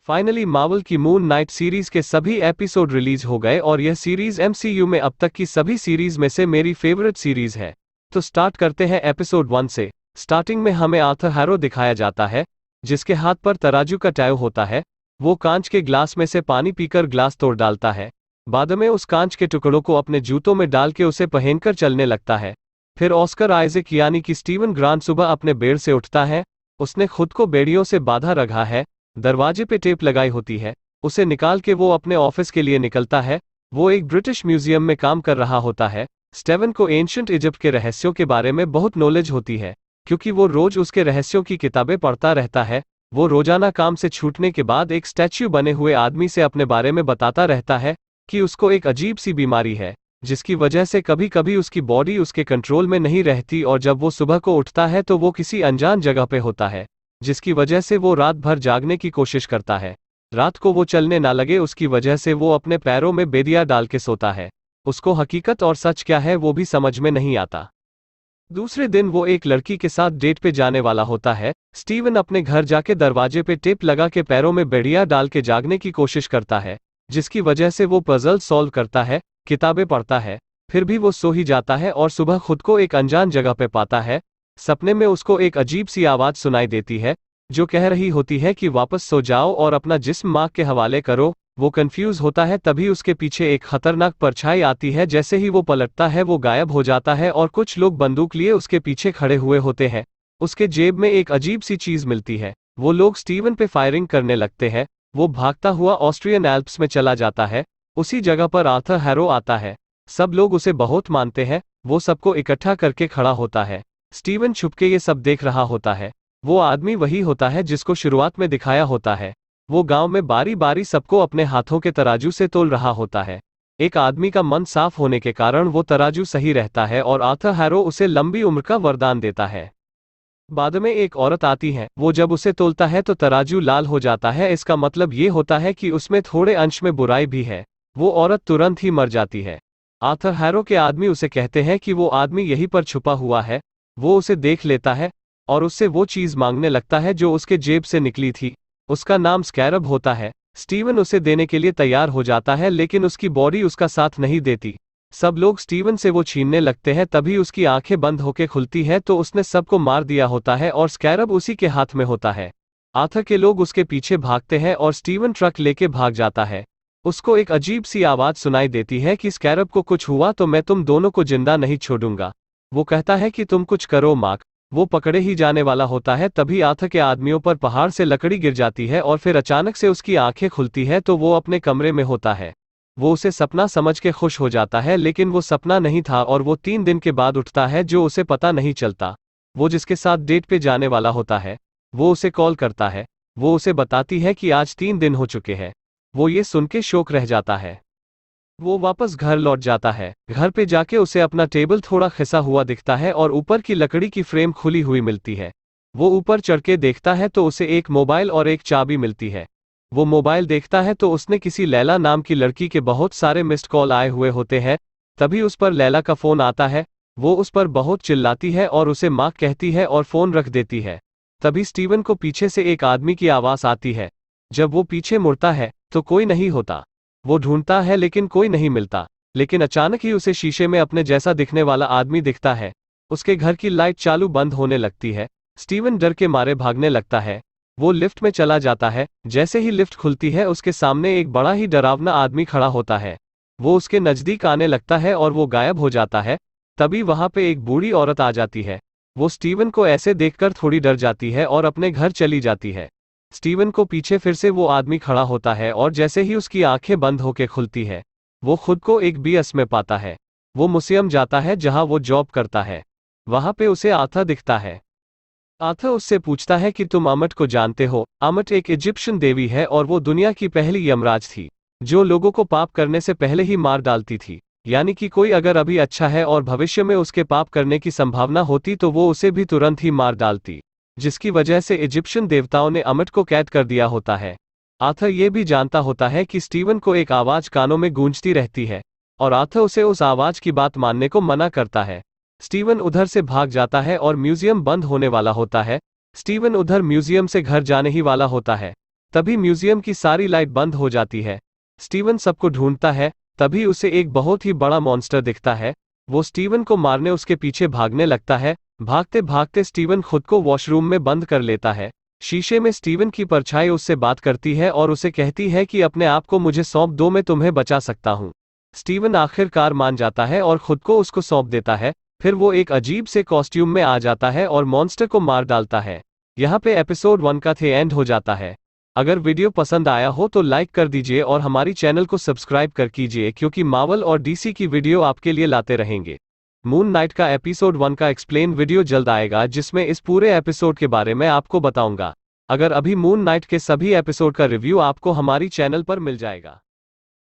Finally Marvel की moon night series के सभी एपिसोड रिलीज हो गए और यह सीरीज एमसीयू में अब तक की सभी सीरीज में से मेरी फेवरेट सीरीज है। तो स्टार्ट करते हैं एपिसोड 1 से। स्टार्टिंग में हमें आर्थर हैरो दिखाया जाता है, जिसके हाथ पर तराजू का टैग होता है। वो कांच के ग्लास में से पानी पीकर ग्लास तोड़ डालता है। बाद में उस कांच के टुकड़ों को अपने जूतों में डाल के उसे पहनकर चलने लगता है। फिर ऑस्कर आइजैक यानी कि स्टीवन ग्रांट सुबह अपने बेड से उठता है। उसने खुद को बेड़ियों से बांधा रखा है। दरवाजे पे टेप लगाई होती है। उसे निकाल के वो अपने ऑफिस के लिए निकलता है। वो एक ब्रिटिश म्यूजियम में काम कर रहा होता है। स्टेवन को एंशिएंट इजिप्ट के रहस्यों के बारे में बहुत नॉलेज होती है, क्योंकि वो रोज उसके रहस्यों की किताबें पढ़ता रहता है। वो रोजाना काम से छूटने के बाद एक स्टैच्यू बने हुए आदमी से अपने बारे में बताता रहता है कि उसको एक अजीब सी बीमारी है, जिसकी वजह से कभी कभी उसकी बॉडी उसके कंट्रोल में नहीं रहती और जब वो सुबह को उठता है तो वो किसी अनजान जगह पे होता है, जिसकी वजह से वो रात भर जागने की कोशिश करता है। रात को वो चलने ना लगे, उसकी वजह से वो अपने पैरों में बेदिया डाल के सोता है। उसको हकीकत और सच क्या है वो भी समझ में नहीं आता। दूसरे दिन वो एक लड़की के साथ डेट पे जाने वाला होता है। स्टीवन अपने घर जाके दरवाजे पे टेप लगा के पैरों में बेड़िया डाल के जागने की कोशिश करता है, जिसकी वजह से वो पजल सॉल्व करता है, किताबें पढ़ता है। फिर भी वो सो ही जाता है और सुबह खुद को एक अनजान जगह पे पाता है। सपने में उसको एक अजीब सी आवाज सुनाई देती है, जो कह रही होती है कि वापस सो जाओ और अपना जिस्म माँ के हवाले करो। वो कंफ्यूज होता है, तभी उसके पीछे एक खतरनाक परछाई आती है। जैसे ही वो पलटता है वो गायब हो जाता है और कुछ लोग बंदूक लिए उसके पीछे खड़े हुए होते हैं। उसके जेब में एक अजीब सी चीज मिलती है। वो लोग स्टीवन पे फायरिंग करने लगते हैं। वो भागता हुआ ऑस्ट्रियन एल्प्स में चला जाता है। उसी जगह पर आर्थर हैरो आता है। सब लोग उसे बहुत मानते हैं। वो सबको इकट्ठा करके खड़ा होता है। स्टीवन छुपके ये सब देख रहा होता है। वो आदमी वही होता है जिसको शुरुआत में दिखाया होता है। वो गांव में बारी बारी सबको अपने हाथों के तराजू से तोल रहा होता है। एक आदमी का मन साफ होने के कारण वो तराजू सही रहता है और आर्थर हैरो उसे लंबी उम्र का वरदान देता है। बाद में एक औरत आती है। वो जब उसे तोलता है तो तराजू लाल हो जाता है। इसका मतलब ये होता है कि उसमें थोड़े अंश में बुराई भी है। वो औरत तुरंत ही मर जाती है। आर्थर हैरो के आदमी उसे कहते हैं कि वो आदमी यहीं पर छुपा हुआ है। वो उसे देख लेता है और उससे वो चीज मांगने लगता है जो उसके जेब से निकली थी। उसका नाम स्कैरब होता है। स्टीवन उसे देने के लिए तैयार हो जाता है, लेकिन उसकी बॉडी उसका साथ नहीं देती। सब लोग स्टीवन से वो छीनने लगते हैं। तभी उसकी आंखें बंद होकर खुलती है तो उसने सबको मार दिया होता है और स्कैरब उसी के हाथ में होता है। आर्थर के लोग उसके पीछे भागते हैं और स्टीवन ट्रक लेके भाग जाता है। उसको एक अजीब सी आवाज सुनाई देती है कि स्कैरब को कुछ हुआ तो मैं तुम दोनों को जिंदा नहीं छोड़ूंगा। वो कहता है कि तुम कुछ करो मार्क। वो पकड़े ही जाने वाला होता है, तभी आर्थर के आदमियों पर पहाड़ से लकड़ी गिर जाती है और फिर अचानक से उसकी आंखें खुलती है तो वो अपने कमरे में होता है। वो उसे सपना समझ के खुश हो जाता है, लेकिन वो सपना नहीं था और वो 3 दिन के बाद उठता है जो उसे पता नहीं चलता। वो जिसके साथ डेट पे जाने वाला होता है वो उसे कॉल करता है। वो उसे बताती है कि आज 3 दिन हो चुके हैं। वो ये सुन के शौक रह जाता है। वो वापस घर लौट जाता है। घर पे जाके उसे अपना टेबल थोड़ा खिसा हुआ दिखता है और ऊपर की लकड़ी की फ्रेम खुली हुई मिलती है। वो ऊपर चढ़ के देखता है तो उसे एक मोबाइल और एक चाबी मिलती है। वो मोबाइल देखता है तो उसने किसी लैला नाम की लड़की के बहुत सारे मिस्ड कॉल आए हुए होते हैं। तभी उस पर लैला का फोन आता है। वो उस पर बहुत चिल्लाती है और उसे माँ कहती है और फोन रख देती है। तभी स्टीवन को पीछे से एक आदमी की आवाज आती है। जब वो पीछे मुड़ता है तो कोई नहीं होता। वो ढूंढता है लेकिन कोई नहीं मिलता। लेकिन अचानक ही उसे शीशे में अपने जैसा दिखने वाला आदमी दिखता है। उसके घर की लाइट चालू बंद होने लगती है। स्टीवन डर के मारे भागने लगता है। वो लिफ्ट में चला जाता है। जैसे ही लिफ्ट खुलती है उसके सामने एक बड़ा ही डरावना आदमी खड़ा होता है। वो उसके नजदीक आने लगता है और वो गायब हो जाता है। तभी वहां पे एक बूढ़ी औरत आ जाती है। वो स्टीवन को ऐसे देखकर थोड़ी डर जाती है और अपने घर चली जाती है। स्टीवन को पीछे फिर से वो आदमी खड़ा होता है और जैसे ही उसकी आंखें बंद होकर खुलती है वो खुद को एक बीएस में पाता है। वो म्यूजियम जाता है जहां वो जॉब करता है। वहां पे उसे आर्थर दिखता है। आर्थर उससे पूछता है कि तुम अमट को जानते हो। अमट एक इजिप्शियन देवी है और वो दुनिया की पहली यमराज थी, जो लोगों को पाप करने से पहले ही मार डालती थी। यानी कि कोई अगर अभी अच्छा है और भविष्य में उसके पाप करने की संभावना होती तो वो उसे भी तुरंत ही मार डालती, जिसकी वजह से इजिप्शियन देवताओं ने अमट को कैद कर दिया होता है। आर्थर ये भी जानता होता है कि स्टीवन को एक आवाज कानों में गूंजती रहती है और आर्थर उसे उस आवाज की बात मानने को मना करता है। स्टीवन उधर से भाग जाता है और म्यूजियम बंद होने वाला होता है। स्टीवन उधर म्यूजियम से घर जाने ही वाला होता है। तभी म्यूजियम की सारी लाइट बंद हो जाती है। स्टीवन सबको ढूंढता है, तभी उसे एक बहुत ही बड़ा मॉन्स्टर दिखता है। वो स्टीवन को मारने उसके पीछे भागने लगता है। भागते भागते स्टीवन खुद को वॉशरूम में बंद कर लेता है। शीशे में स्टीवन की परछाई उससे बात करती है और उसे कहती है कि अपने आप को मुझे सौंप दो, मैं तुम्हें बचा सकता हूँ। स्टीवन आखिरकार मान जाता है और खुद को उसको सौंप देता है। फिर वो एक अजीब से कॉस्ट्यूम में आ जाता है और मॉन्स्टर को मार डालता है। यहाँ पे एपिसोड 1 का एंड हो जाता है। अगर वीडियो पसंद आया हो तो लाइक कर दीजिए और हमारी चैनल को सब्सक्राइब कर कीजिए, क्योंकि मार्वल और डीसी की वीडियो आपके लिए लाते रहेंगे। मून नाइट का एपिसोड 1 का एक्सप्लेन वीडियो जल्द आएगा, जिसमें इस पूरे एपिसोड के बारे में आपको बताऊंगा। अगर अभी मून नाइट के सभी एपिसोड का रिव्यू आपको हमारी चैनल पर मिल जाएगा।